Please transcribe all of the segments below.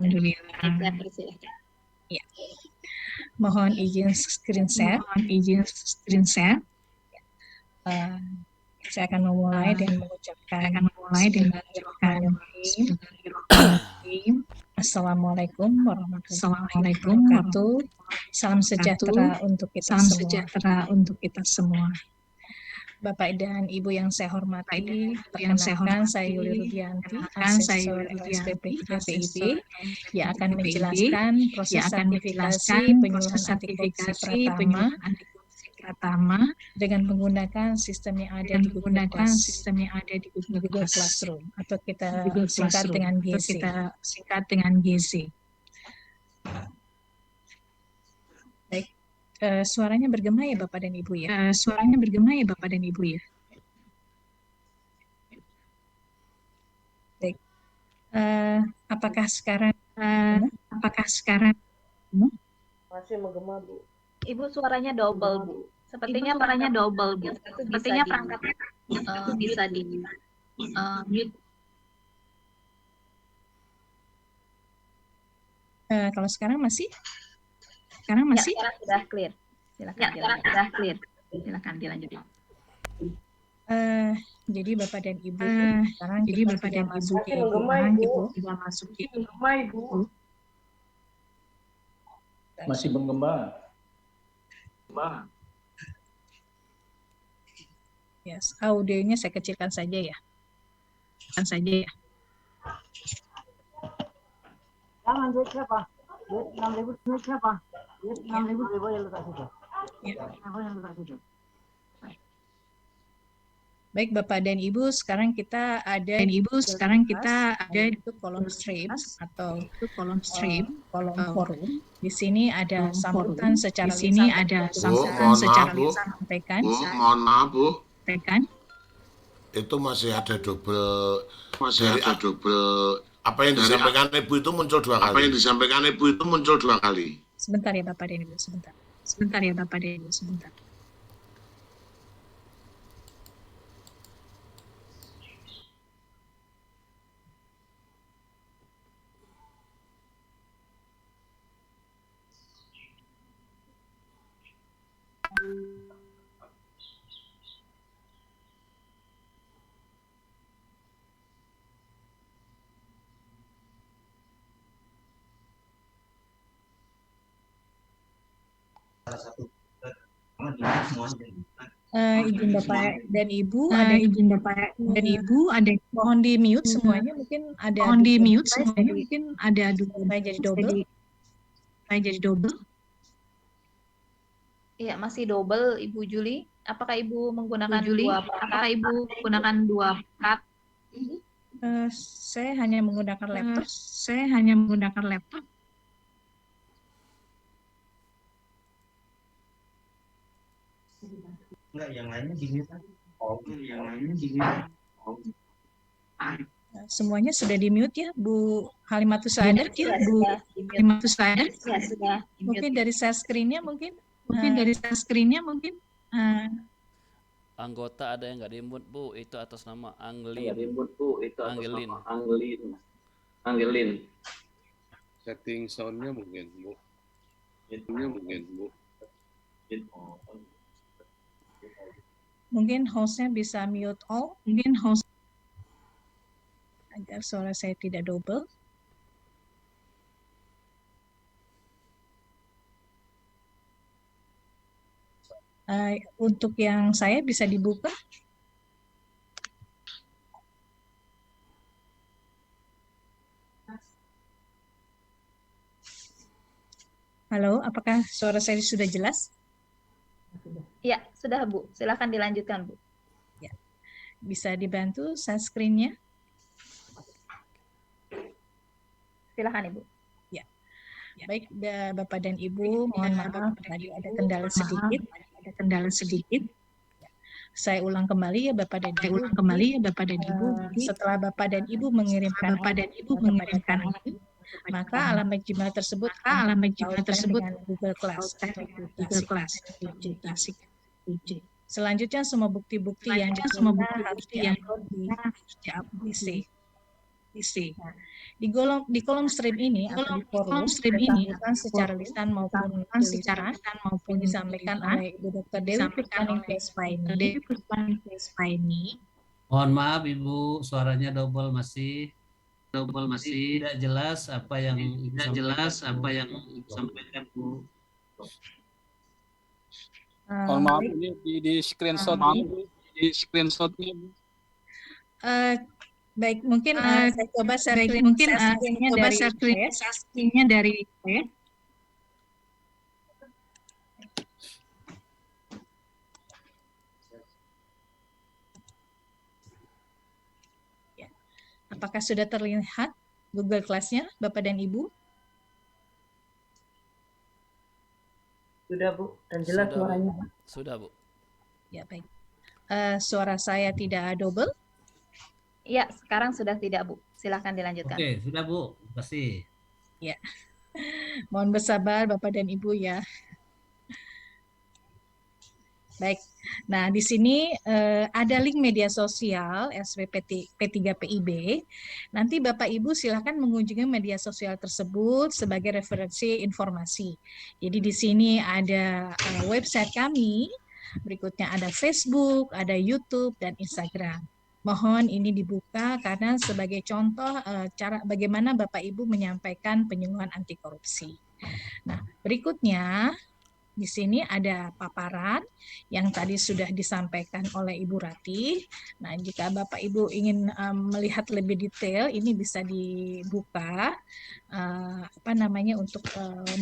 Alhamdulillah. Saya persilahkan. Ya. Mohon izin screen share. Mohon izin screen share. Saya akan memulai dengan mengucapkan Bismillahirrahmanirrahim. Assalamualaikum warahmatullahi wabarakatuh. Salam sejahtera untuk kita semua. Salam sejahtera untuk kita semua. Bapak dan Ibu yang saya hormati, perkenalkan saya Yuli Rudianti, asesor LSPP PIB, yang akan menjelaskan proses sertifikasi penyuluhan anti korupsi Pratama dengan menggunakan sistem yang ada di Google Classroom atau kita singkat dengan GC. Baik, suaranya bergema ya Bapak dan Ibu ya. Baik. Apakah sekarang masih menggema, Bu? Ibu suaranya double, Bu. Sepertinya perangkatnya bisa di mute. Kalau sekarang masih? Sekarang sudah clear. Silakan dilanjutkan. Jadi Bapak dan Ibu, sekarang sudah masuk di Masih menggema. Yes, audionya saya kecilkan saja ya. Jangan duit siapa? Duit 6.000 duit siapa? Duit 6.000 yang letak situ. Baik Bapak dan Ibu, sekarang kita ada di kolom stream atau kolom forum. Di sini ada sambutan secara sampaikan. Mohon maaf Bu. Itu masih ada double. Apa yang disampaikan Ibu itu muncul dua kali. Sebentar ya Bapak dan Ibu, sebentar. Izin Bapak dan Ibu, ada mohon di mute semuanya, mungkin ada jadi double. Iya, masih double Ibu Juli. Apakah Ibu menggunakan dua perangkat? Saya hanya menggunakan laptop. Enggak, yang lainnya di mute. Semuanya sudah di mute ya, Bu Halimatus Sadar. Ya, sudah. Mungkin dari share screen-nya mungkin. Anggota ada yang nggak di-mute Bu, itu atas nama Angelin. Setting sound-nya mungkin Bu. Mungkin host-nya bisa mute all. Agar suara saya tidak double. Untuk yang saya bisa dibuka. Halo, apakah suara saya sudah jelas? Ya, sudah Bu. Silakan dilanjutkan Bu. Ya. Bisa dibantu share screen-nya? Silakan Ibu. Ya. Baik, Bapak dan Ibu, mohon maaf tadi ada kendala sedikit. Saya ulang kembali ya Bapak dan Ibu. Setelah Bapak dan Ibu mengirimkan maka alamat Gmail tersebut dengan Google Class. Selanjutnya semua bukti-bukti yang diupload di PC. isi. Nah, di kolom stream ini atau di forum ditampilkan secara lisan maupun tulisan yang disampaikan oleh Ibu Dr. Dewi Puspaini. Mohon maaf Ibu, suaranya double masih tidak jelas apa yang Ibu sampaikan Bu. Mohon maaf ini di screenshotnya Bu. Baik, mungkin saya coba sharingnya dari saya. Ya. Apakah sudah terlihat Google Class-nya, Bapak dan Ibu? Sudah Bu, dan jelas suaranya. Sudah Bu. Ya baik. Suara saya tidak double? Ya, sekarang sudah tidak, Bu. Silahkan dilanjutkan. Oke, sudah Bu. Terima kasih. Ya. Mohon bersabar Bapak dan Ibu ya. Baik. Nah, di sini ada link media sosial SPP P3PIB. Nanti Bapak Ibu silakan mengunjungi media sosial tersebut sebagai referensi informasi. Jadi di sini ada website kami, berikutnya ada Facebook, ada YouTube dan Instagram. Mohon ini dibuka karena sebagai contoh cara bagaimana Bapak Ibu menyampaikan penyuluhan anti korupsi. Nah, berikutnya di sini ada paparan yang tadi sudah disampaikan oleh Ibu Rati. Nah, jika Bapak Ibu ingin melihat lebih detail, ini bisa dibuka untuk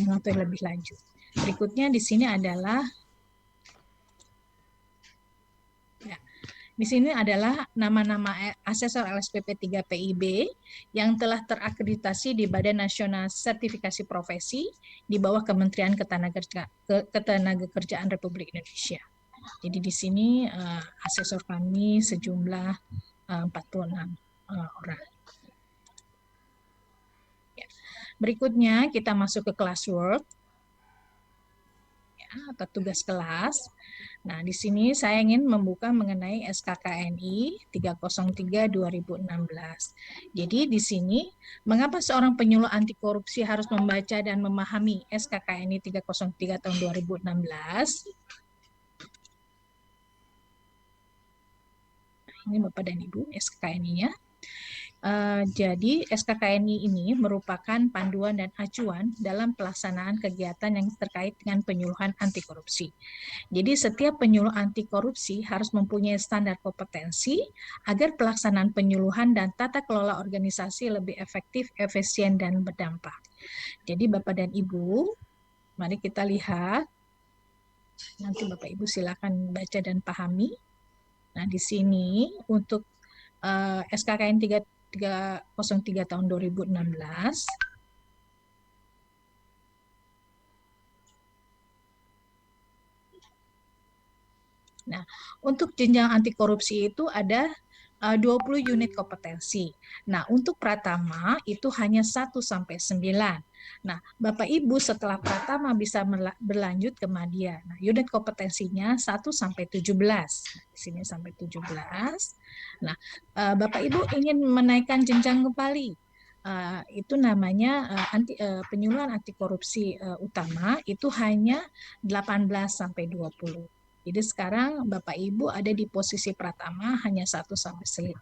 mengatur lebih lanjut. Berikutnya di sini adalah di sini adalah nama-nama asesor LSPP 3PIB yang telah terakreditasi di Badan Nasional Sertifikasi Profesi di bawah Kementerian Ketenagakerjaan Republik Indonesia. Jadi di sini asesor kami sejumlah 46 orang. Ya. Berikutnya kita masuk ke classwork ya, atau tugas kelas. Nah, di sini saya ingin membuka mengenai SKKNI 303/2016. Jadi di sini, mengapa seorang penyuluh anti korupsi harus membaca dan memahami SKKNI 303 tahun 2016? Ini Bapak dan Ibu SKKNI-nya. Jadi SKKNI ini merupakan panduan dan acuan dalam pelaksanaan kegiatan yang terkait dengan penyuluhan anti korupsi. Jadi setiap penyuluh anti korupsi harus mempunyai standar kompetensi agar pelaksanaan penyuluhan dan tata kelola organisasi lebih efektif, efisien, dan berdampak. Jadi Bapak dan Ibu, mari kita lihat. Nanti Bapak Ibu silakan baca dan pahami. Nah, di sini untuk SKKN 303 tahun 2016. Nah, untuk jenjang anti korupsi itu ada 20 unit kompetensi. Nah, untuk pratama itu hanya 1 sampai 9. Nah, Bapak Ibu setelah pratama bisa berlanjut ke madya. Nah, unit kompetensinya 1 sampai 17. Di sini sampai 17. Nah, Bapak Ibu ingin menaikkan jenjang kembali. Itu namanya penyuluhan anti korupsi utama itu hanya 18 sampai 20. Jadi sekarang Bapak Ibu ada di posisi pratama hanya 1 sampai 9.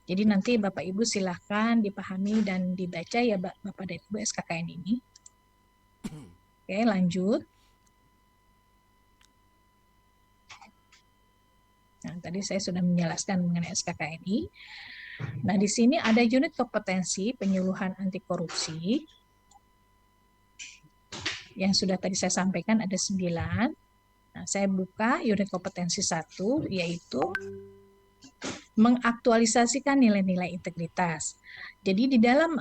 Jadi nanti Bapak Ibu silahkan dipahami dan dibaca ya Bapak dan Ibu SKKN ini. Oke, lanjut. Nah, tadi saya sudah menjelaskan mengenai SKKNI. Nah, di sini ada unit kompetensi penyuluhan anti korupsi. Yang sudah tadi saya sampaikan ada 9. Nah, saya buka unit kompetensi 1, yaitu mengaktualisasikan nilai-nilai integritas. Jadi di dalam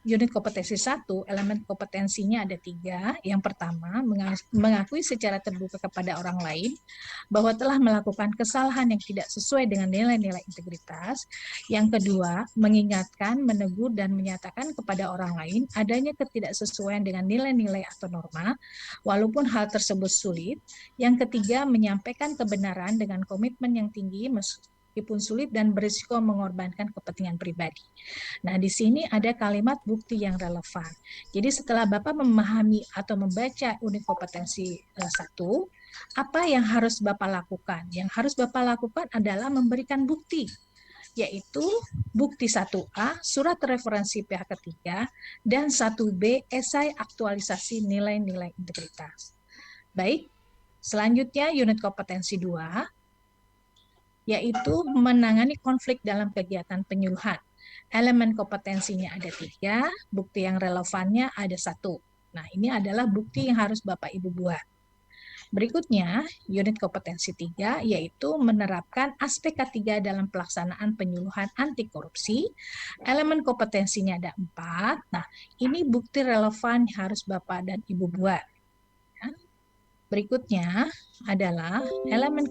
unit kompetensi 1, elemen kompetensinya ada 3. Yang pertama, mengakui secara terbuka kepada orang lain bahwa telah melakukan kesalahan yang tidak sesuai dengan nilai-nilai integritas. Yang kedua, mengingatkan, menegur, dan menyatakan kepada orang lain adanya ketidaksesuaian dengan nilai-nilai atau norma, walaupun hal tersebut sulit. Yang ketiga, menyampaikan kebenaran dengan komitmen yang tinggi meskipun sulit dan berisiko mengorbankan kepentingan pribadi. Nah, di sini ada kalimat bukti yang relevan. Jadi setelah Bapak memahami atau membaca unit kompetensi 1, apa yang harus Bapak lakukan? Yang harus Bapak lakukan adalah memberikan bukti, yaitu bukti 1A, surat referensi pihak ketiga, dan 1B, esai aktualisasi nilai-nilai integritas. Baik, selanjutnya unit kompetensi 2, yaitu menangani konflik dalam kegiatan penyuluhan. Elemen kompetensinya ada 3, bukti yang relevannya ada 1. Nah, ini adalah bukti yang harus Bapak Ibu buat. Berikutnya, unit kompetensi 3, yaitu menerapkan aspek K3 dalam pelaksanaan penyuluhan anti korupsi. Elemen kompetensinya ada 4. Nah, ini bukti relevan yang harus Bapak dan Ibu buat. Ya. Berikutnya adalah elemen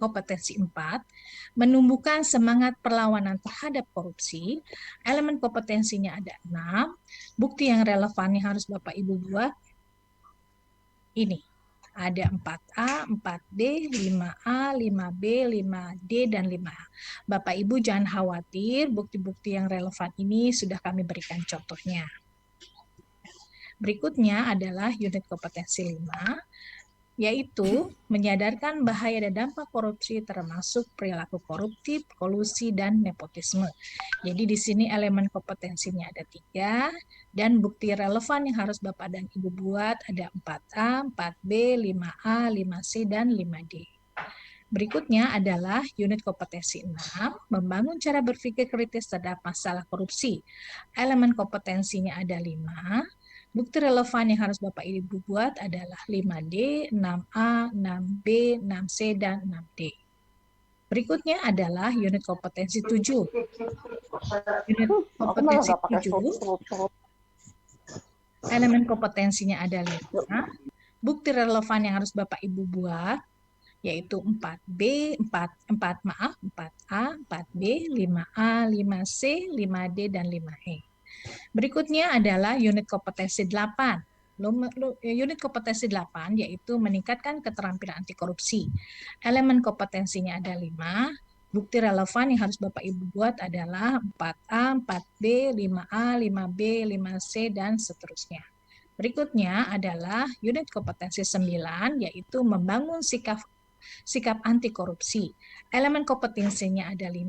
kompetensi 4, menumbuhkan semangat perlawanan terhadap korupsi. Elemen kompetensinya ada 6. Bukti yang relevan yang harus Bapak Ibu buat ini. Ada 4A, 4B, 5A, 5B, 5D, dan 5A. Bapak Ibu jangan khawatir, bukti-bukti yang relevan ini sudah kami berikan contohnya. Berikutnya adalah unit kompetensi 5, yaitu menyadarkan bahaya dan dampak korupsi termasuk perilaku koruptif, kolusi, dan nepotisme. Jadi di sini elemen kompetensinya ada 3, dan bukti relevan yang harus Bapak dan Ibu buat ada 4A, 4B, 5A, 5C, dan 5D. Berikutnya adalah unit kompetensi 6, membangun cara berpikir kritis terhadap masalah korupsi. Elemen kompetensinya ada 5, bukti relevan yang harus Bapak Ibu buat adalah 5D, 6A, 6B, 6C, dan 6D. Berikutnya adalah unit kompetensi 7. Unit kompetensi 7, elemen kompetensinya ada 5, bukti relevan yang harus Bapak Ibu buat yaitu 4A, 4B, 5A, 5C, 5D, dan 5E. Berikutnya adalah unit kompetensi 8. Unit kompetensi 8 yaitu meningkatkan keterampilan anti korupsi. Elemen kompetensinya ada 5. Bukti relevan yang harus Bapak Ibu buat adalah 4A, 4B, 5A, 5B, 5C, dan seterusnya. Berikutnya adalah unit kompetensi 9 yaitu membangun sikap anti korupsi. Elemen kompetensinya ada 5.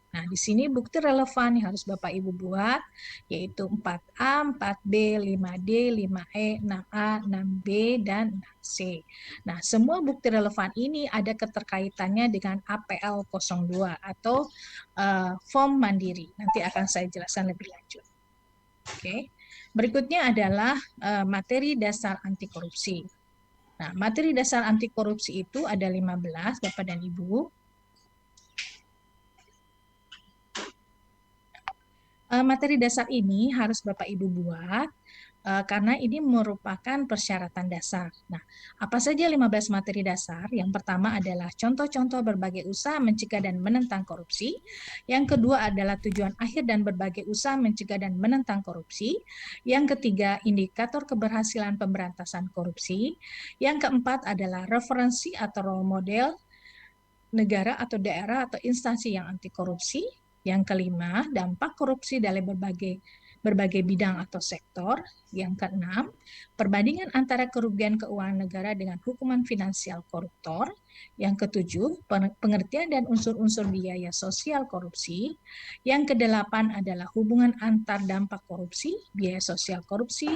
Nah, di sini bukti relevan yang harus Bapak Ibu buat yaitu 4A, 4B, 5D, 5E, 6A, 6B, dan 6C. Nah, semua bukti relevan ini ada keterkaitannya dengan APL 02 atau form mandiri. Nanti akan saya jelaskan lebih lanjut. Oke. Berikutnya adalah materi dasar anti korupsi. Nah, materi dasar anti korupsi itu ada 15, Bapak dan Ibu. Materi dasar ini harus Bapak Ibu buat karena ini merupakan persyaratan dasar. Nah, apa saja 15 materi dasar? Yang pertama adalah contoh-contoh berbagai usaha mencegah dan menentang korupsi. Yang kedua adalah tujuan akhir dan berbagai usaha mencegah dan menentang korupsi. Yang ketiga, indikator keberhasilan pemberantasan korupsi. Yang keempat adalah referensi atau role model negara atau daerah atau instansi yang anti korupsi. Yang kelima, dampak korupsi dalam berbagai bidang atau sektor. Yang keenam, perbandingan antara kerugian keuangan negara dengan hukuman finansial koruptor. Yang ketujuh, pengertian dan unsur-unsur biaya sosial korupsi. Yang kedelapan adalah hubungan antar dampak korupsi, biaya sosial korupsi,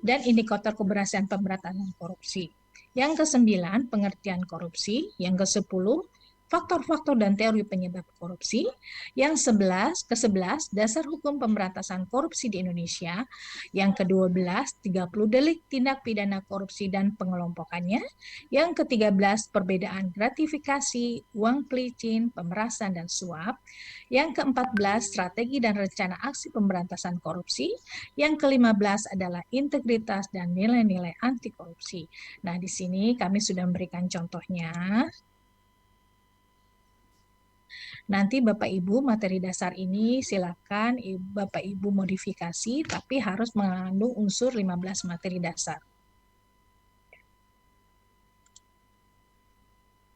dan indikator keberhasilan pemberantasan korupsi. Yang kesembilan, pengertian korupsi. Yang kesepuluh, faktor-faktor dan teori penyebab korupsi. Yang ke-11, dasar hukum pemberantasan korupsi di Indonesia. Yang ke-12, 30 delik tindak pidana korupsi dan pengelompokannya. Yang ke-13, perbedaan gratifikasi, uang pelicin, pemerasan, dan suap. Yang ke-14, strategi dan rencana aksi pemberantasan korupsi. Yang ke-15 adalah integritas dan nilai-nilai anti korupsi. Nah, di sini kami sudah memberikan contohnya. Nanti Bapak Ibu materi dasar ini silakan Bapak Ibu modifikasi, tapi harus mengandung unsur 15 materi dasar.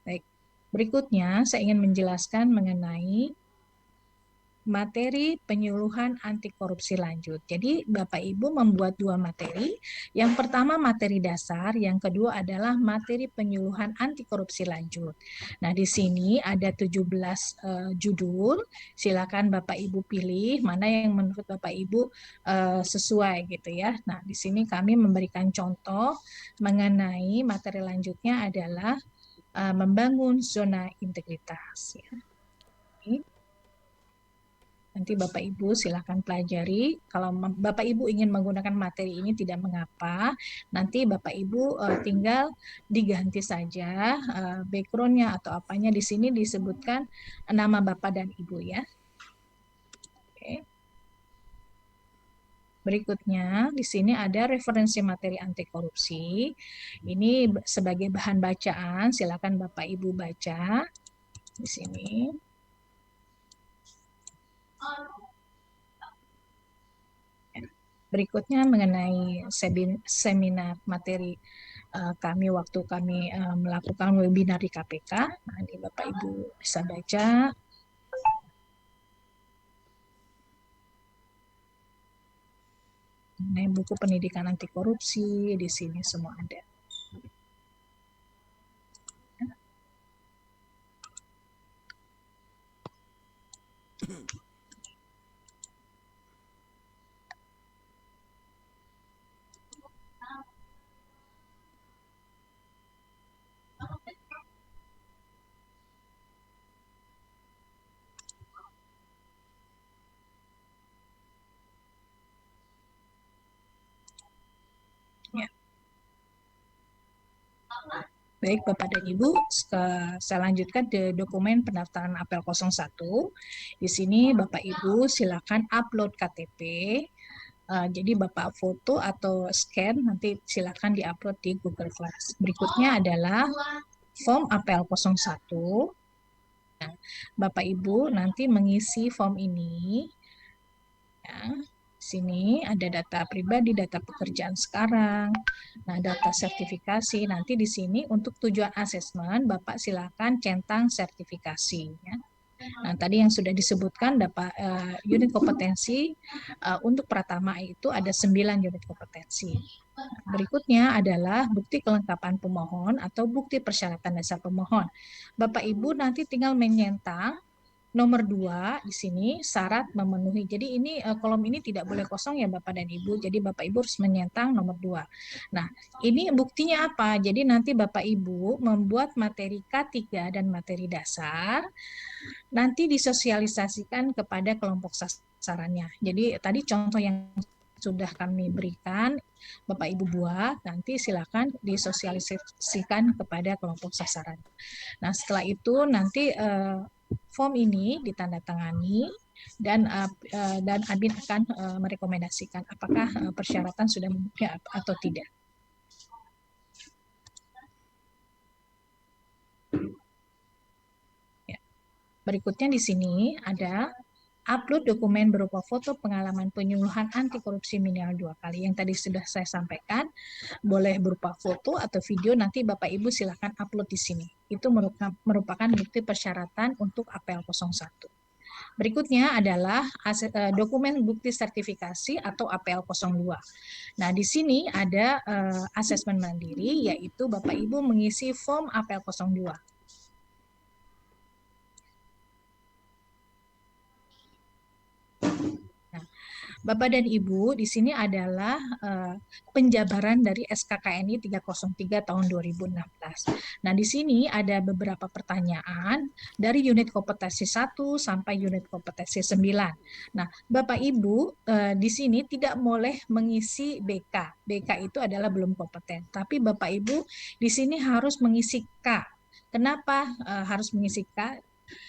Baik, Berikutnya, saya ingin menjelaskan mengenai materi penyuluhan anti korupsi lanjut. Jadi Bapak Ibu membuat dua materi. Yang pertama materi dasar, yang kedua adalah materi penyuluhan anti korupsi lanjut. Nah, di sini ada 17 judul. Silakan Bapak Ibu pilih mana yang menurut Bapak Ibu sesuai gitu ya. Nah, di sini kami memberikan contoh mengenai materi lanjutnya adalah membangun zona integritas ya. Nanti Bapak Ibu silakan pelajari. Kalau Bapak Ibu ingin menggunakan materi ini tidak mengapa. Nanti Bapak Ibu tinggal diganti saja background-nya atau apanya. Di sini disebutkan nama Bapak dan Ibu ya. Oke. Berikutnya di sini ada referensi materi anti korupsi. Ini sebagai bahan bacaan, silakan Bapak Ibu baca di sini. Berikutnya mengenai seminar materi kami waktu kami melakukan webinar di KPK. Nah, ini Bapak Ibu bisa baca. Mengenai buku pendidikan anti korupsi, di sini semua ada. Ya. Baik Bapak dan Ibu, saya lanjutkan ke dokumen pendaftaran apel 01. Di sini Bapak Ibu silakan upload KTP. Jadi Bapak foto atau scan, nanti silakan diupload di Google Class. Berikutnya adalah form apel 01. Nah, Bapak Ibu nanti mengisi form ini. Ya, sini ada data pribadi, data pekerjaan sekarang, nah data sertifikasi. Nanti di sini untuk tujuan asesmen Bapak silakan centang sertifikasi. Ya. Nah, tadi yang sudah disebutkan dapat unit kompetensi untuk Pratama itu ada 9 unit kompetensi. Berikutnya adalah bukti kelengkapan pemohon atau bukti persyaratan dasar pemohon. Bapak Ibu nanti tinggal menyentang nomor 2 di sini syarat memenuhi. Jadi ini kolom ini tidak boleh kosong ya Bapak dan Ibu. Jadi Bapak Ibu harus menyentang nomor 2. Nah, ini buktinya apa? Jadi nanti Bapak Ibu membuat materi K3 dan materi dasar nanti disosialisasikan kepada kelompok sasarannya. Jadi tadi contoh yang sudah kami berikan, Bapak Ibu buat, nanti silakan disosialisasikan kepada kelompok sasaran. Nah, setelah itu nanti form ini ditandatangani dan admin akan merekomendasikan apakah persyaratan sudah memenuhi atau tidak. Ya. Berikutnya di sini ada upload dokumen berupa foto pengalaman penyuluhan anti korupsi minimal 2 kali. Yang tadi sudah saya sampaikan, boleh berupa foto atau video, nanti Bapak Ibu silakan upload di sini. Itu merupakan bukti persyaratan untuk apel 01. Berikutnya adalah dokumen bukti sertifikasi atau APL 02. Nah, di sini ada asesmen mandiri, yaitu Bapak Ibu mengisi form APL 02. Bapak dan Ibu, di sini adalah penjabaran dari SKKNI 303 tahun 2016. Nah, di sini ada beberapa pertanyaan dari unit kompetensi 1 sampai unit kompetensi 9. Nah, Bapak Ibu di sini tidak boleh mengisi BK. BK itu adalah belum kompeten. Tapi Bapak Ibu di sini harus mengisi K. Kenapa harus mengisi K?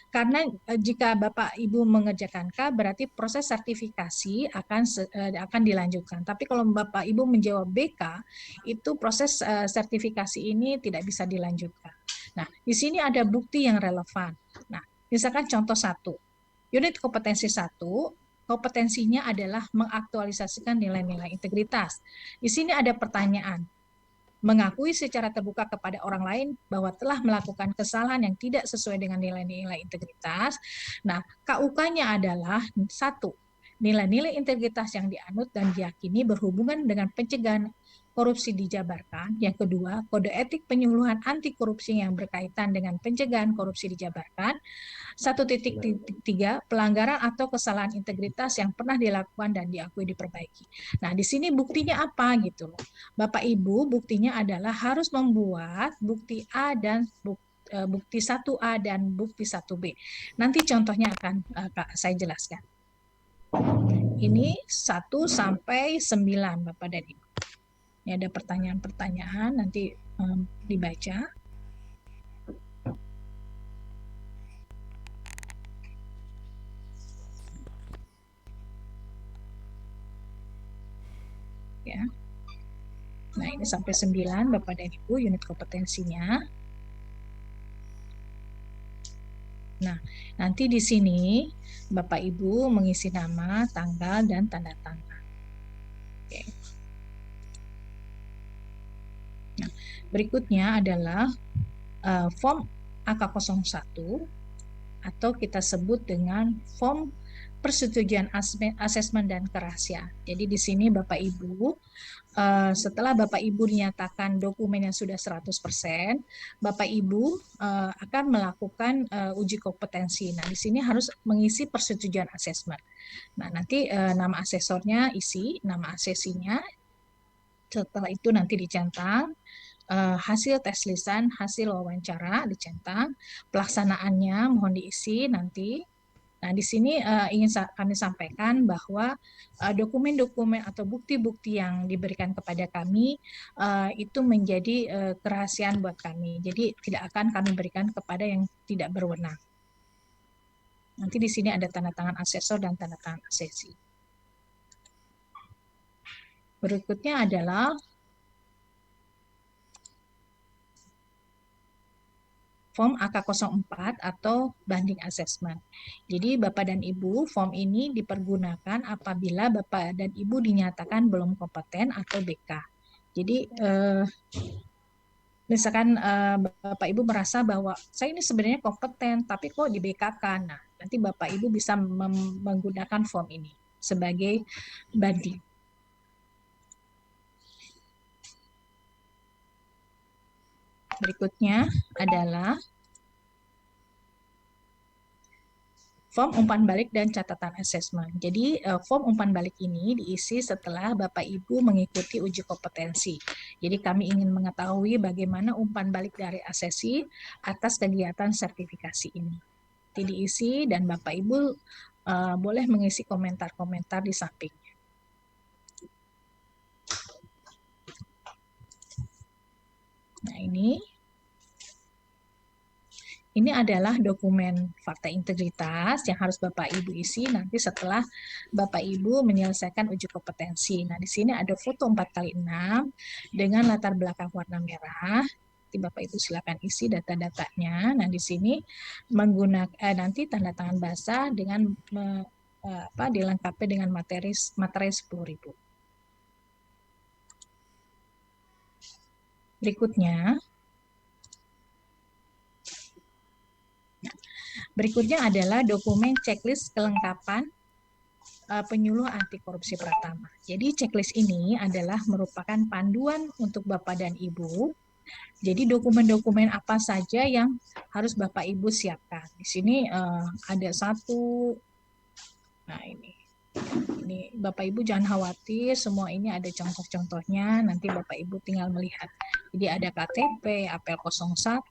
Karena jika Bapak Ibu mengerjakan K, berarti proses sertifikasi akan dilanjutkan. Tapi kalau Bapak Ibu menjawab BK, itu proses sertifikasi ini tidak bisa dilanjutkan. Nah, di sini ada bukti yang relevan. Nah, misalkan contoh 1, unit kompetensi 1, kompetensinya adalah mengaktualisasikan nilai-nilai integritas. Di sini ada pertanyaan, mengakui secara terbuka kepada orang lain bahwa telah melakukan kesalahan yang tidak sesuai dengan nilai-nilai integritas. Nah, KUK-nya adalah 1. Nilai-nilai integritas yang dianut dan diyakini berhubungan dengan pencegahan korupsi dijabarkan. Yang kedua, kode etik penyuluhan anti korupsi yang berkaitan dengan pencegahan korupsi dijabarkan. 1.3 pelanggaran atau kesalahan integritas yang pernah dilakukan dan diakui diperbaiki. Nah, di sini buktinya apa gitu loh. Bapak Ibu, buktinya adalah harus membuat bukti A dan bukti 1A dan bukti 1B. Nanti contohnya akan saya jelaskan. Ini 1 sampai 9 Bapak dan Ibu. Ini ada pertanyaan-pertanyaan, nanti dibaca. Ya. Nah, ini sampai 9 Bapak dan Ibu unit kompetensinya. Nah, nanti di sini Bapak Ibu mengisi nama, tanggal, dan tanda tangan. Oke. Nah, berikutnya adalah form AK01 atau kita sebut dengan form persetujuan asesmen dan kerahasiaan. Jadi di sini Bapak Ibu, setelah Bapak Ibu dinyatakan dokumennya sudah 100%, Bapak Ibu akan melakukan uji kompetensi. Nah, di sini harus mengisi persetujuan asesmen. Nah, nanti nama asesornya isi, nama asesinya. Setelah itu nanti dicentang, hasil tes lisan, hasil wawancara dicentang, pelaksanaannya mohon diisi nanti. Nah, di sini ingin kami sampaikan bahwa dokumen-dokumen atau bukti-bukti yang diberikan kepada kami itu menjadi kerahasiaan buat kami. Jadi tidak akan kami berikan kepada yang tidak berwenang. Nanti di sini ada tanda tangan asesor dan tanda tangan asesi. Berikutnya adalah form AK04 atau banding asesmen. Jadi Bapak dan Ibu, form ini dipergunakan apabila Bapak dan Ibu dinyatakan belum kompeten atau BK. Jadi misalkan Bapak Ibu merasa bahwa saya ini sebenarnya kompeten, tapi kok di BK-kan. Nah, nanti Bapak Ibu bisa menggunakan form ini sebagai banding. Berikutnya adalah form umpan balik dan catatan asesmen. Jadi form umpan balik ini diisi setelah Bapak Ibu mengikuti uji kompetensi. Jadi kami ingin mengetahui bagaimana umpan balik dari asesi atas kegiatan sertifikasi ini. Nanti diisi dan Bapak Ibu boleh mengisi komentar-komentar di sampingnya. Nah, ini adalah dokumen fakta integritas yang harus Bapak Ibu isi nanti setelah Bapak Ibu menyelesaikan uji kompetensi. Nah, di sini ada foto 4x6 dengan latar belakang warna merah. Nanti Bapak Ibu silakan isi data-datanya. Nah, di sini menggunakan nanti tanda tangan basah dengan dilengkapi dengan materi 10.000. Berikutnya adalah dokumen checklist kelengkapan penyuluh anti korupsi Pratama. Jadi checklist ini adalah merupakan panduan untuk Bapak dan Ibu. Jadi dokumen-dokumen apa saja yang harus Bapak Ibu siapkan. Di sini ada satu. Nah, ini Bapak Ibu jangan khawatir, semua ini ada contoh-contohnya, nanti Bapak Ibu tinggal melihat. Jadi ada KTP, APL 01,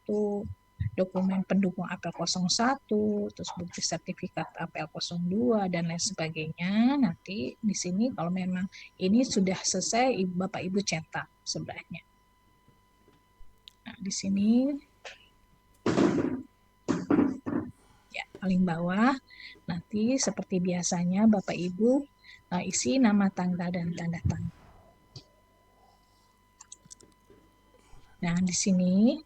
dokumen pendukung APL 01, terus bukti sertifikat APL 02 dan lain sebagainya. Nanti di sini kalau memang ini sudah selesai, Bapak Ibu cetak sebelahnya. Nah, di sini ya paling bawah nanti seperti biasanya Bapak Ibu isi nama, tanggal, dan tanda tangan. Nah, di sini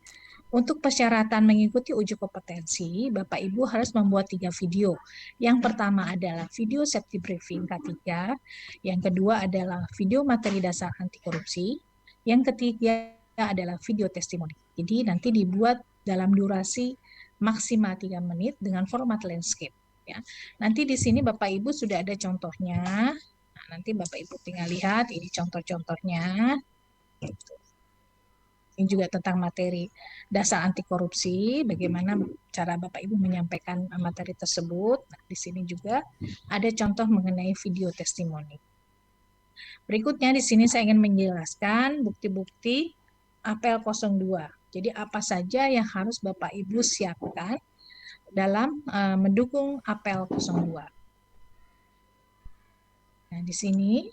untuk persyaratan mengikuti uji kompetensi, Bapak Ibu harus membuat 3 video. Yang pertama adalah video safety briefing K3, yang kedua adalah video materi dasar anti korupsi, yang ketiga adalah video testimoni. Jadi nanti dibuat dalam durasi maksimal 3 menit dengan format landscape. Ya. Nanti di sini Bapak Ibu sudah ada contohnya. Nah, nanti Bapak Ibu tinggal lihat ini contoh-contohnya. Ini juga tentang materi dasar anti korupsi, bagaimana cara Bapak Ibu menyampaikan materi tersebut. Nah, di sini juga ada contoh mengenai video testimoni. Berikutnya di sini saya ingin menjelaskan bukti-bukti apel 02. Jadi apa saja yang harus Bapak Ibu siapkan dalam mendukung apel 02. Nah, di sini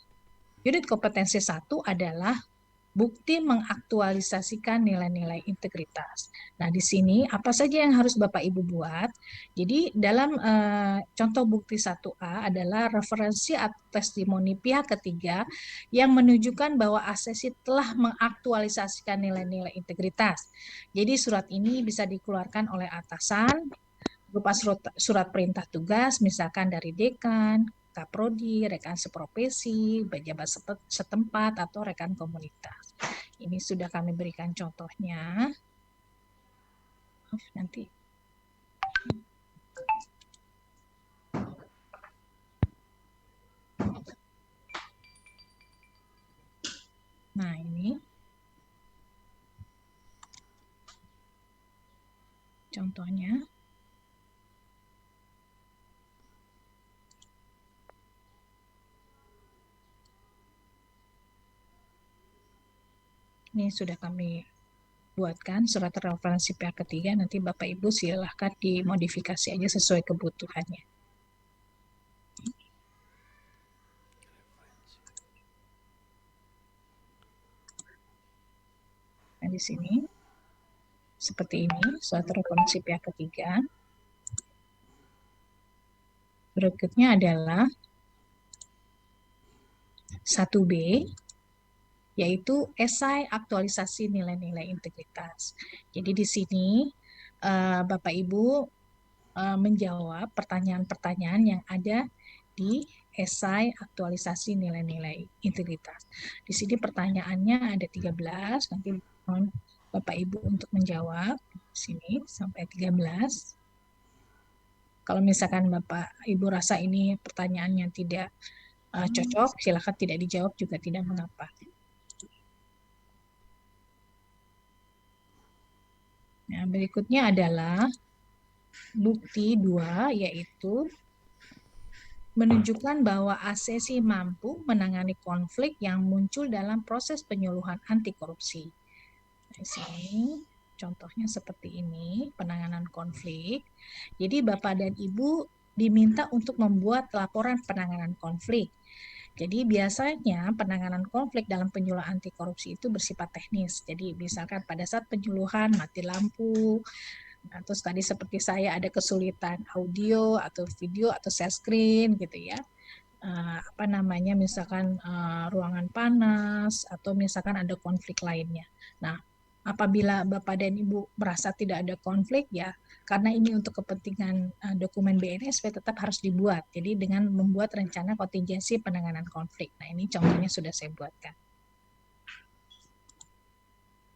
unit kompetensi 1 adalah bukti mengaktualisasikan nilai-nilai integritas. Nah, di sini apa saja yang harus Bapak Ibu buat? Jadi dalam contoh bukti 1A adalah referensi atau testimoni pihak ketiga yang menunjukkan bahwa ASESI telah mengaktualisasikan nilai-nilai integritas. Jadi surat ini bisa dikeluarkan oleh atasan berupa surat perintah tugas, misalkan dari dekan, kaprodi, rekan seprofesi, pejabat setempat, atau rekan komunitas. Ini sudah kami berikan contohnya. Nanti. Nah, ini. Contohnya. Ini sudah kami buatkan surat referensi pihak ketiga, nanti Bapak Ibu silahkan dimodifikasi aja sesuai kebutuhannya. Nah, di sini seperti ini surat referensi pihak ketiga. Berikutnya adalah 1B, yaitu esai aktualisasi nilai-nilai integritas. Jadi di sini Bapak Ibu menjawab pertanyaan-pertanyaan yang ada di esai aktualisasi nilai-nilai integritas. Di sini pertanyaannya ada 13, nanti mohon Bapak Ibu untuk menjawab di sini sampai 13. Kalau misalkan Bapak Ibu rasa ini pertanyaannya tidak cocok, silakan tidak dijawab juga tidak mengapa. Nah, berikutnya adalah bukti 2, yaitu menunjukkan bahwa ASESI mampu menangani konflik yang muncul dalam proses penyuluhan anti korupsi. Nah, di sini contohnya seperti ini, penanganan konflik. Jadi Bapak dan Ibu diminta untuk membuat laporan penanganan konflik. Jadi biasanya penanganan konflik dalam penyuluhan anti korupsi itu bersifat teknis. Jadi misalkan pada saat penyuluhan mati lampu, nah, terus tadi seperti saya ada kesulitan audio atau video atau share screen gitu ya. Misalkan ruangan panas atau misalkan ada konflik lainnya. Nah, apabila Bapak dan Ibu merasa tidak ada konflik ya, karena ini untuk kepentingan dokumen BNSP tetap harus dibuat. Jadi dengan membuat rencana kontingensi penanganan konflik. Nah, ini contohnya sudah saya buatkan.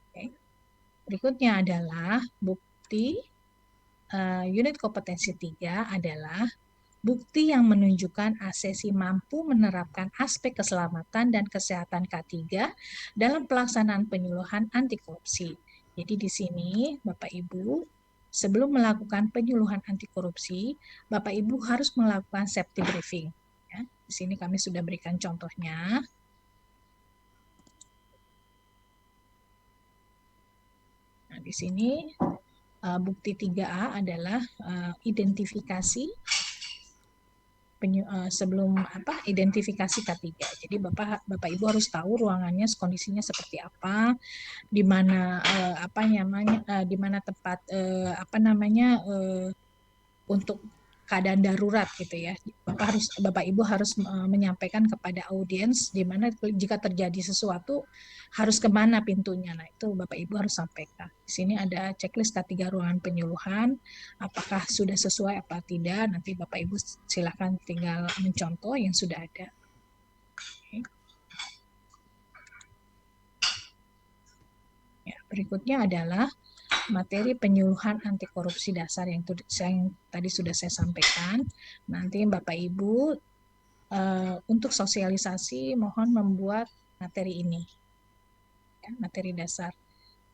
Oke. Berikutnya adalah bukti unit kompetensi 3 adalah bukti yang menunjukkan ASESI mampu menerapkan aspek keselamatan dan kesehatan K3 dalam pelaksanaan penyuluhan anti korupsi. Jadi di sini Bapak Ibu sebelum melakukan penyuluhan anti korupsi, Bapak Ibu harus melakukan safety briefing. Ya, di sini kami sudah berikan contohnya. Nah, di sini bukti 3A adalah identifikasi identifikasi K3. Jadi Bapak Ibu harus tahu ruangannya kondisinya seperti apa, di mana di mana tempat untuk keadaan darurat gitu ya. Bapak Ibu harus menyampaikan kepada audiens di mana jika terjadi sesuatu harus kemana pintunya. Nah, itu Bapak Ibu harus sampaikan. Di sini ada checklist K3 ruangan penyuluhan, apakah sudah sesuai apa tidak. Nanti Bapak Ibu silakan tinggal mencontoh yang sudah ada. Oke. Berikutnya adalah materi penyuluhan anti korupsi dasar yang tadi sudah saya sampaikan. Nanti Bapak Ibu untuk sosialisasi mohon membuat materi ini, ya, materi dasar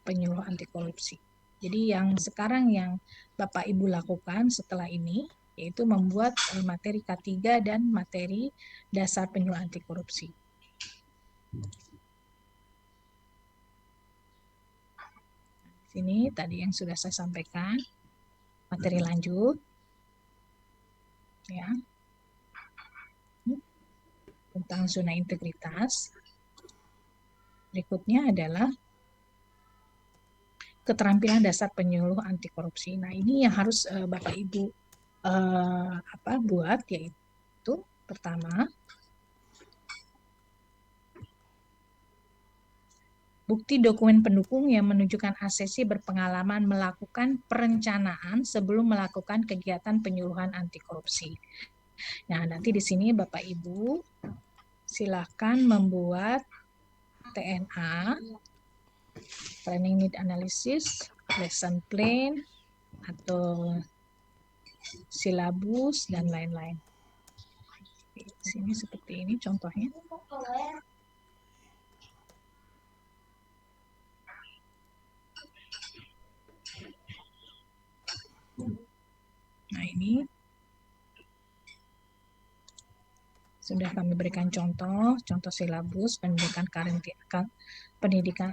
penyuluh anti korupsi. Jadi yang sekarang yang Bapak Ibu lakukan setelah ini yaitu membuat materi K3 dan materi dasar penyuluh anti korupsi. Ini tadi yang sudah saya sampaikan, materi lanjut, ya, tentang zona integritas. Berikutnya adalah keterampilan dasar penyuluh anti korupsi. Nah, ini yang harus Bapak Ibu buat, yaitu pertama, bukti dokumen pendukung yang menunjukkan asesi berpengalaman melakukan perencanaan sebelum melakukan kegiatan penyuluhan anti korupsi. Nah, nanti di sini Bapak Ibu silakan membuat TNA, Training Need Analysis, Lesson Plan, atau silabus, dan lain-lain. Di sini seperti ini contohnya. Nah, ini sudah kami berikan contoh silabus pendidikan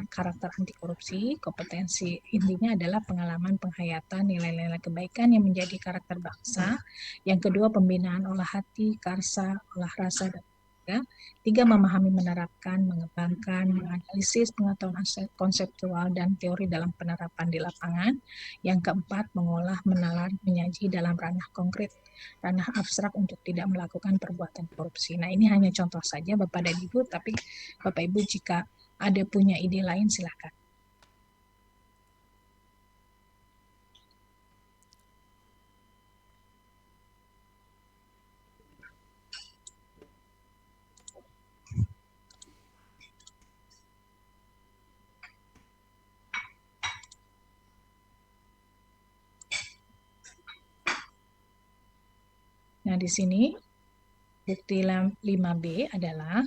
karakter anti korupsi. Kompetensi intinya adalah pengalaman penghayatan nilai-nilai kebaikan yang menjadi karakter bangsa. Yang kedua, pembinaan olah hati, karsa, olah rasa, dan tiga, memahami, menerapkan, mengembangkan, menganalisis pengetahuan konseptual dan teori dalam penerapan di lapangan. Yang keempat, mengolah, menalar, menyaji dalam ranah konkret, ranah abstrak untuk tidak melakukan perbuatan korupsi. Nah, ini hanya contoh saja Bapak dan Ibu, tapi Bapak Ibu jika ada punya ide lain silakan. Nah, di sini bukti 5B adalah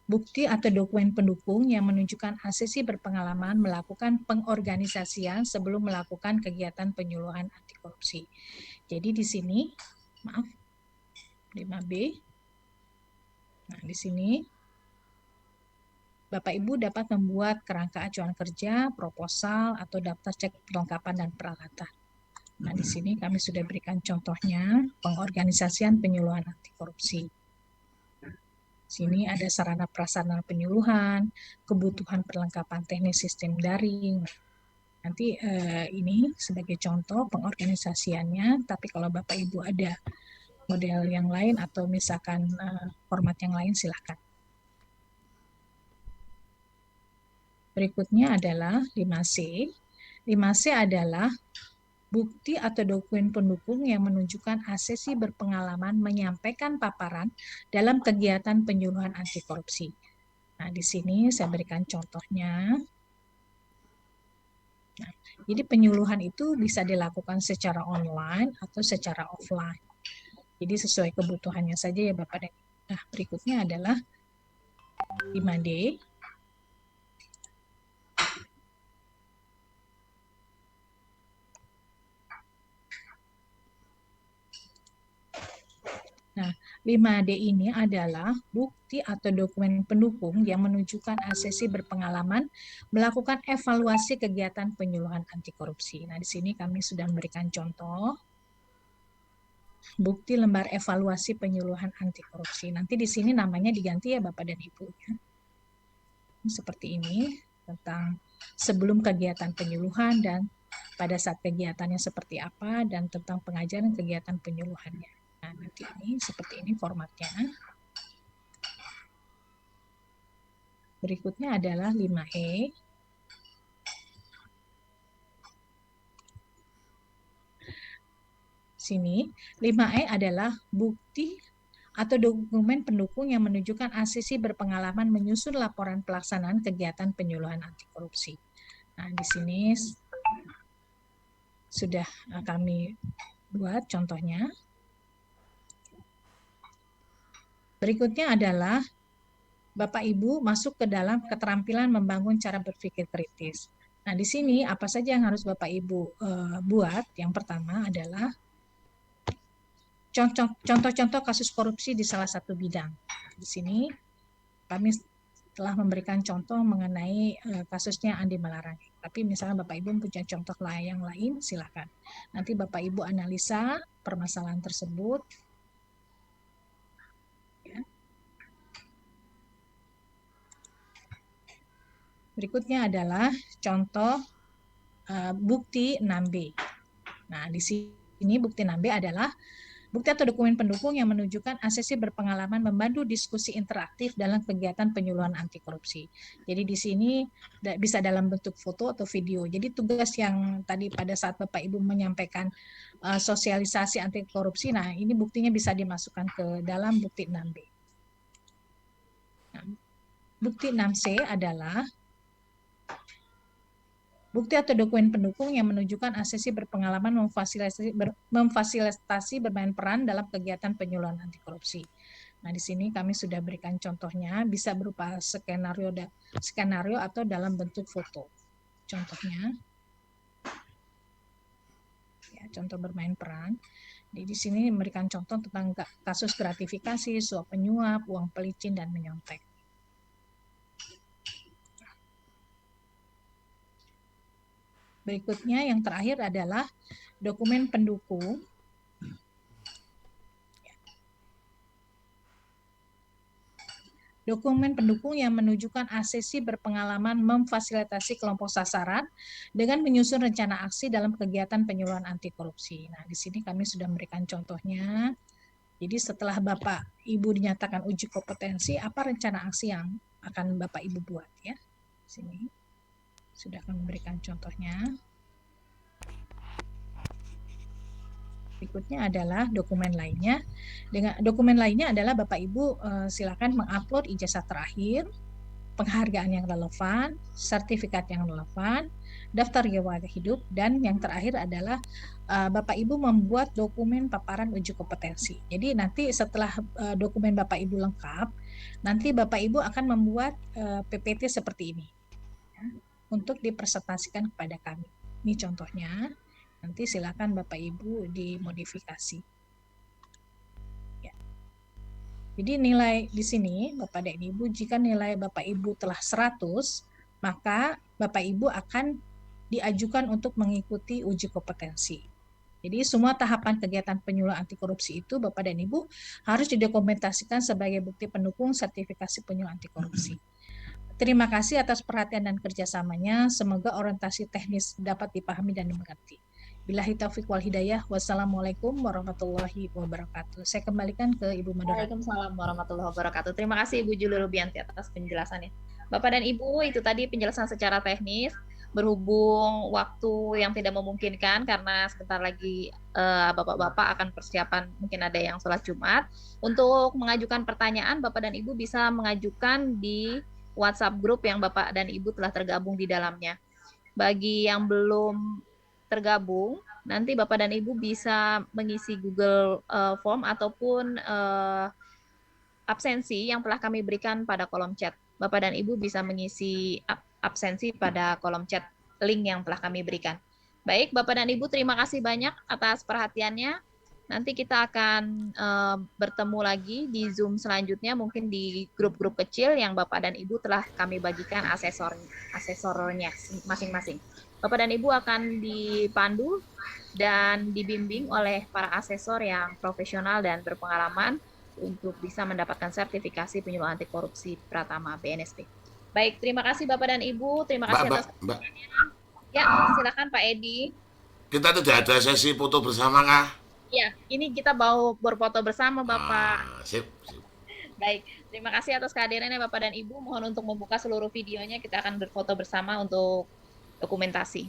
bukti atau dokumen pendukung yang menunjukkan asesi berpengalaman melakukan pengorganisasian sebelum melakukan kegiatan penyuluhan anti korupsi. Jadi di sini, 5B. Nah, di sini Bapak Ibu dapat membuat kerangka acuan kerja, proposal, atau daftar cek perlengkapan dan peralatan. Nah, di sini kami sudah berikan contohnya pengorganisasian penyuluhan anti korupsi. Sini ada sarana prasarana penyuluhan, kebutuhan perlengkapan teknis sistem daring. Nanti ini sebagai contoh pengorganisasiannya, tapi kalau Bapak Ibu ada model yang lain atau misalkan format yang lain silakan. Berikutnya adalah 5C. 5C adalah bukti atau dokumen pendukung yang menunjukkan asesi berpengalaman menyampaikan paparan dalam kegiatan penyuluhan anti korupsi. Nah, di sini saya berikan contohnya. Nah, jadi penyuluhan itu bisa dilakukan secara online atau secara offline. Jadi sesuai kebutuhannya saja ya Bapak dan Ibu. Nah, berikutnya adalah 5D. Nah, 5D ini adalah bukti atau dokumen pendukung yang menunjukkan asesi berpengalaman melakukan evaluasi kegiatan penyuluhan anti korupsi. Nah, di sini kami sudah memberikan contoh bukti lembar evaluasi penyuluhan anti korupsi. Nanti di sini namanya diganti ya Bapak dan Ibu. Ya. Seperti ini, tentang sebelum kegiatan penyuluhan dan pada saat kegiatannya seperti apa, dan tentang pengajaran kegiatan penyuluhannya. Nah, nanti ini seperti ini formatnya. Berikutnya adalah 5E. Sini, 5E adalah bukti atau dokumen pendukung yang menunjukkan ACC berpengalaman menyusun laporan pelaksanaan kegiatan penyuluhan anti korupsi. Nah, di sini sudah kami buat contohnya. Berikutnya adalah Bapak Ibu masuk ke dalam keterampilan membangun cara berpikir kritis. Nah, di sini apa saja yang harus Bapak Ibu buat? Yang pertama adalah contoh-contoh kasus korupsi di salah satu bidang. Di sini kami telah memberikan contoh mengenai kasusnya Andi Malarangeng. Tapi misalnya Bapak Ibu punya contoh yang lain, silakan. Nanti Bapak Ibu analisa permasalahan tersebut. Ya. Berikutnya adalah contoh bukti 6B. Nah, di sini bukti 6B adalah bukti atau dokumen pendukung yang menunjukkan ACC berpengalaman membantu diskusi interaktif dalam kegiatan penyuluhan anti korupsi. Jadi di sini bisa dalam bentuk foto atau video. Jadi tugas yang tadi pada saat Bapak Ibu menyampaikan sosialisasi anti korupsi, nah ini buktinya bisa dimasukkan ke dalam bukti 6B. Nah, bukti 6C adalah bukti atau dokumen pendukung yang menunjukkan ACC berpengalaman memfasilitasi bermain peran dalam kegiatan penyuluhan anti korupsi. Nah, di sini kami sudah berikan contohnya, bisa berupa skenario atau dalam bentuk foto. Contohnya, ya, contoh bermain peran. Jadi di sini memberikan contoh tentang kasus gratifikasi, suap penyuap, uang pelicin, dan menyontek. Berikutnya yang terakhir adalah dokumen pendukung. Dokumen pendukung yang menunjukkan ACC berpengalaman memfasilitasi kelompok sasaran dengan menyusun rencana aksi dalam kegiatan penyuluhan anti korupsi. Nah, di sini kami sudah memberikan contohnya. Jadi setelah Bapak Ibu dinyatakan uji kompetensi, apa rencana aksi yang akan Bapak Ibu buat ya? Di sini sudah kami memberikan contohnya. Berikutnya adalah dokumen lainnya. Dengan dokumen lainnya adalah Bapak Ibu silakan mengupload ijazah terakhir, penghargaan yang relevan, sertifikat yang relevan, daftar riwayat hidup, dan yang terakhir adalah Bapak Ibu membuat dokumen paparan uji kompetensi. Jadi nanti setelah dokumen Bapak Ibu lengkap, nanti Bapak Ibu akan membuat PPT seperti ini ya, untuk dipresentasikan kepada kami. Ini contohnya. Nanti silakan Bapak Ibu dimodifikasi. Ya. Jadi nilai di sini Bapak dan Ibu, jika nilai Bapak Ibu telah 100, maka Bapak Ibu akan diajukan untuk mengikuti uji kompetensi. Jadi semua tahapan kegiatan penyuluhan anti korupsi itu Bapak dan Ibu harus didokumentasikan sebagai bukti pendukung sertifikasi penyuluhan anti korupsi. Terima kasih atas perhatian dan kerjasamanya. Semoga orientasi teknis dapat dipahami dan dimengerti. Billahi taufiq wal hidayah. Wassalamualaikum warahmatullahi wabarakatuh. Saya kembalikan ke Ibu Moderator. Waalaikumsalam warahmatullahi wabarakatuh. Terima kasih Ibu Juli Rubianti atas penjelasannya. Bapak dan Ibu, itu tadi penjelasan secara teknis. Berhubung waktu yang tidak memungkinkan karena sebentar lagi Bapak-Bapak akan persiapan, mungkin ada yang sholat Jumat. Untuk mengajukan pertanyaan, Bapak dan Ibu bisa mengajukan di WhatsApp grup yang Bapak dan Ibu telah tergabung di dalamnya. Bagi yang belum tergabung, nanti Bapak dan Ibu bisa mengisi Google Form ataupun absensi yang telah kami berikan pada kolom chat. Bapak dan Ibu bisa mengisi absensi pada kolom chat link yang telah kami berikan. Baik, Bapak dan Ibu, terima kasih banyak atas perhatiannya. Nanti kita akan bertemu lagi di Zoom selanjutnya, mungkin di grup-grup kecil yang Bapak dan Ibu telah kami bagikan asesornya masing-masing. Bapak dan Ibu akan dipandu dan dibimbing oleh para asesor yang profesional dan berpengalaman untuk bisa mendapatkan sertifikasi penyuluhan anti korupsi Pratama BNSP. Baik, terima kasih Bapak dan Ibu. Terima kasih atas perhatiannya. Ya, silakan Pak Edi. Kita tidak ada sesi foto bersama kah? Ya, ini kita mau berfoto bersama Bapak. Sip. Baik, terima kasih atas kehadirannya Bapak dan Ibu. Mohon untuk membuka seluruh videonya, kita akan berfoto bersama untuk dokumentasi.